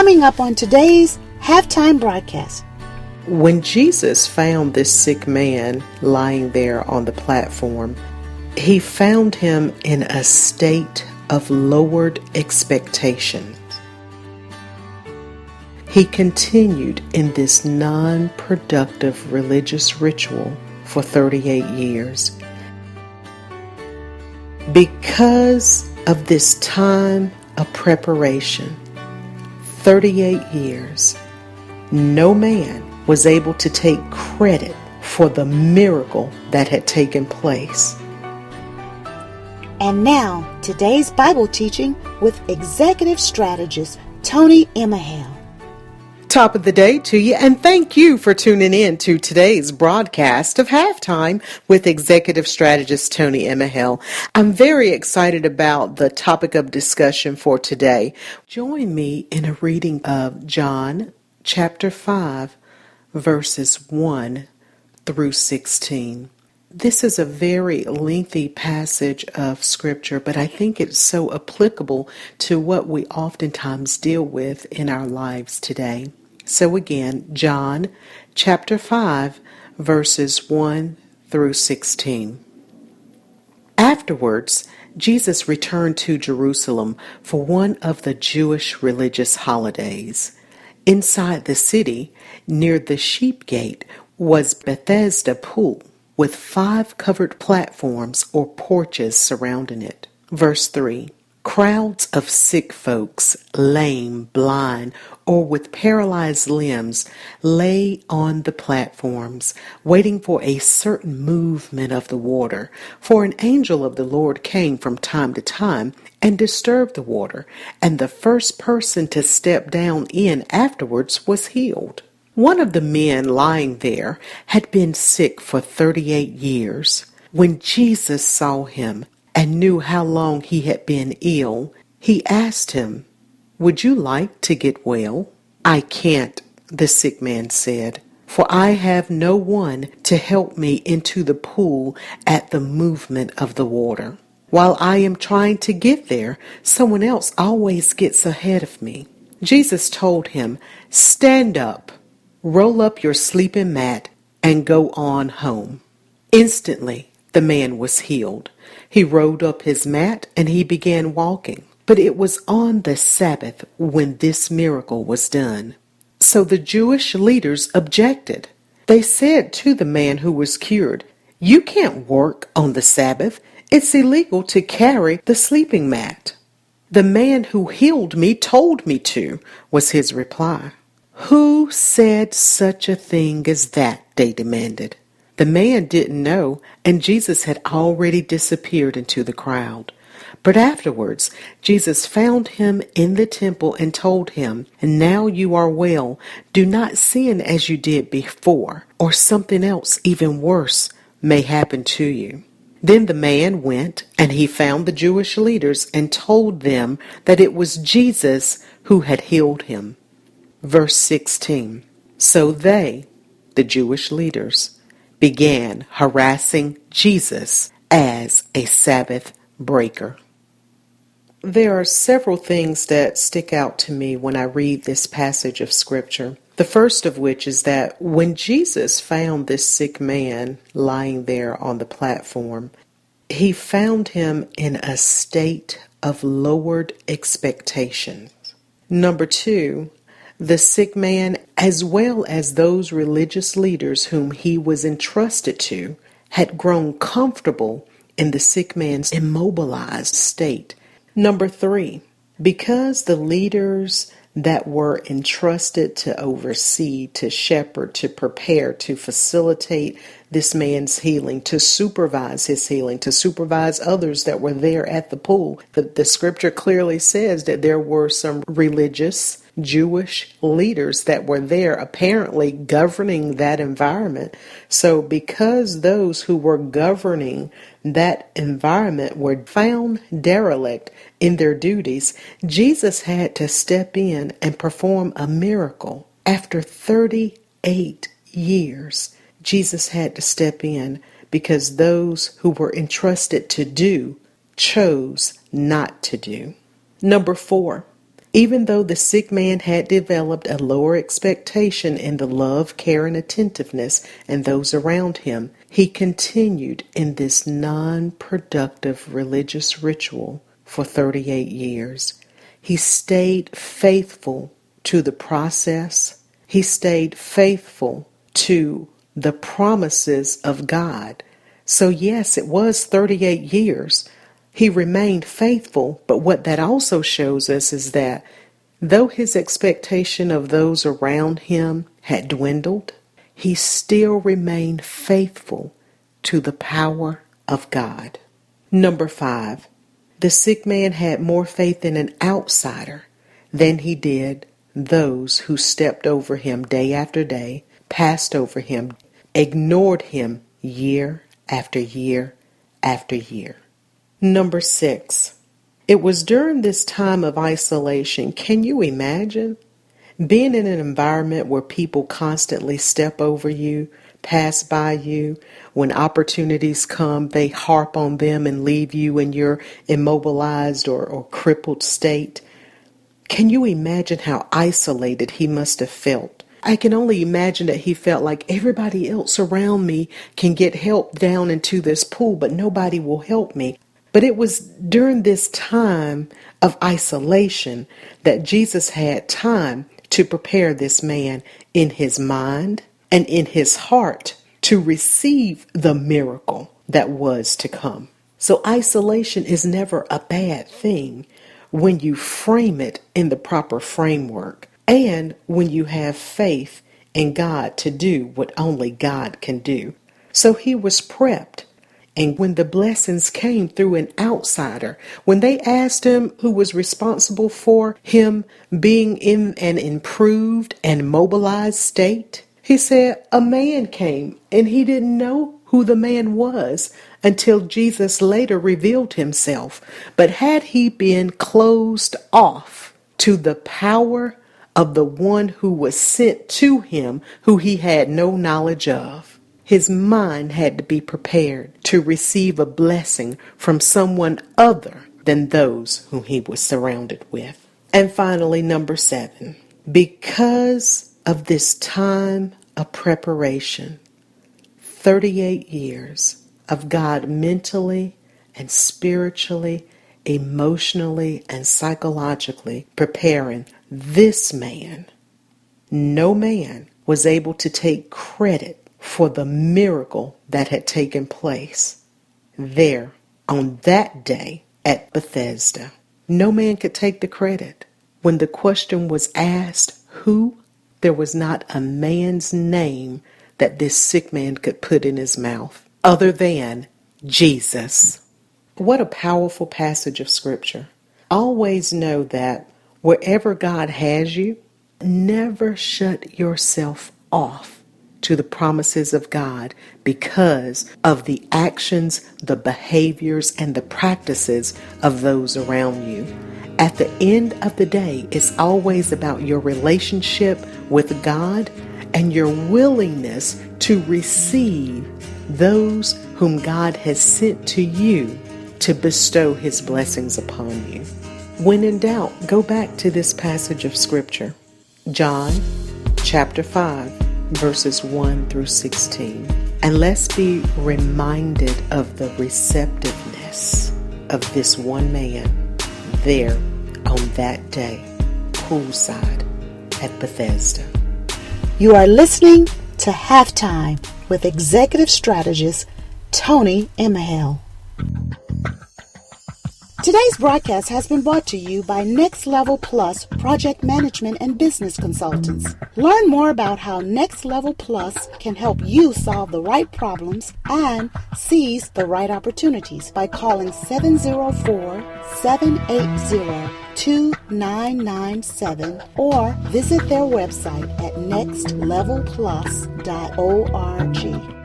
Coming up on today's halftime broadcast. When Jesus found this sick man lying there on the platform, he found him in a state of lowered expectation. He continued in this non-productive religious ritual for 38 years. Because of this time of preparation, 38 years, no man was able to take credit for the miracle that had taken place. And now, today's Bible teaching with executive strategist Toni Emehel. Top of the day to you, and thank you for tuning in to today's broadcast of Halftime with executive strategist Toni Emehel. I'm very excited about the topic of discussion for today. Join me in a reading of John chapter 5, verses 1 through 16. This is a very lengthy passage of scripture, but I think it's so applicable to what we oftentimes deal with in our lives today. So again, John chapter 5, verses 1 through 16. Afterwards, Jesus returned to Jerusalem for one of the Jewish religious holidays. Inside the city, near the sheep gate, was Bethesda pool with 5 covered platforms or porches surrounding it. Verse 3. Crowds of sick folks, lame, blind, or with paralyzed limbs, lay on the platforms, waiting for a certain movement of the water. For an angel of the Lord came from time to time and disturbed the water, and the first person to step down in afterwards was healed. One of the men lying there had been sick for 38 years. When Jesus saw him and knew how long he had been ill, he asked him, "Would you like to get well?" "I can't," the sick man said, "for I have no one to help me into the pool at the movement of the water. While I am trying to get there, someone else always gets ahead of me." Jesus told him, "Stand up, roll up your sleeping mat, and go on home." Instantly, the man was healed. He rolled up his mat and he began walking. But it was on the Sabbath when this miracle was done. So the Jewish leaders objected. They said to the man who was cured, "You can't work on the Sabbath. It's illegal to carry the sleeping mat." "The man who healed me told me to," was his reply. "Who said such a thing as that?" they demanded. The man didn't know, and Jesus had already disappeared into the crowd. But afterwards, Jesus found him in the temple and told him, "Now you are well. Do not sin as you did before, or something else even worse may happen to you." Then the man went, and he found the Jewish leaders and told them that it was Jesus who had healed him. Verse 16. So they, the Jewish leaders, began harassing Jesus as a Sabbath breaker. There are several things that stick out to me when I read this passage of Scripture. The first of which is that when Jesus found this sick man lying there on the platform, he found him in a state of lowered expectations. Number 2, the sick man, as well as those religious leaders whom he was entrusted to, had grown comfortable in the sick man's immobilized state. Number 3, because the leaders that were entrusted to oversee, to shepherd, to prepare, to facilitate this man's healing, to supervise his healing, to supervise others that were there at the pool. The scripture clearly says that there were some religious Jewish leaders that were there apparently governing that environment. So because those who were governing that environment were found derelict in their duties, Jesus had to step in and perform a miracle. After 38 years, Jesus had to step in because those who were entrusted to do chose not to do. Number 4, Even though the sick man had developed a lower expectation in the love, care, and attentiveness and those around him, he continued in this non-productive religious ritual for 38 years. He stayed faithful to the process. He stayed faithful to the promises of God. So yes, it was 38 years. He remained faithful, but what that also shows us is that though his expectation of those around him had dwindled, he still remained faithful to the power of God. Number 5, the sick man had more faith in an outsider than he did those who stepped over him day after day, passed over him, ignored him year after year after year. Number 6, it was during this time of isolation. Can you imagine being in an environment where people constantly step over you, pass by you? When opportunities come, they harp on them and leave you in your immobilized or crippled state. Can you imagine how isolated he must have felt? I can only imagine that he felt like everybody else around me can get help down into this pool, but nobody will help me. But it was during this time of isolation that Jesus had time to prepare this man in his mind and in his heart to receive the miracle that was to come. So isolation is never a bad thing when you frame it in the proper framework and when you have faith in God to do what only God can do. So he was prepped. And when the blessings came through an outsider, when they asked him who was responsible for him being in an improved and mobilized state, he said a man came, and he didn't know who the man was until Jesus later revealed himself. But had he been closed off to the power of the one who was sent to him, who he had no knowledge of, his mind had to be prepared to receive a blessing from someone other than those whom he was surrounded with. And finally, number 7, because of this time of preparation, 38 years of God mentally and spiritually, emotionally and psychologically preparing this man, no man was able to take credit for the miracle that had taken place there on that day at Bethesda. No man could take the credit. When the question was asked, who, there was not a man's name that this sick man could put in his mouth other than Jesus. What a powerful passage of scripture. Always know that wherever God has you, never shut yourself off to the promises of God because of the actions, the behaviors, and the practices of those around you. At the end of the day, it's always about your relationship with God and your willingness to receive those whom God has sent to you to bestow his blessings upon you. When in doubt, go back to this passage of scripture, John chapter 5. Verses 1 through 16. And let's be reminded of the receptiveness of this one man there on that day, poolside at Bethesda. You are listening to Halftime with executive strategist Toni Emehel. Today's broadcast has been brought to you by Next Level Plus Project Management and Business Consultants. Learn more about how Next Level Plus can help you solve the right problems and seize the right opportunities by calling 704-780-2997 or visit their website at nextlevelplus.org.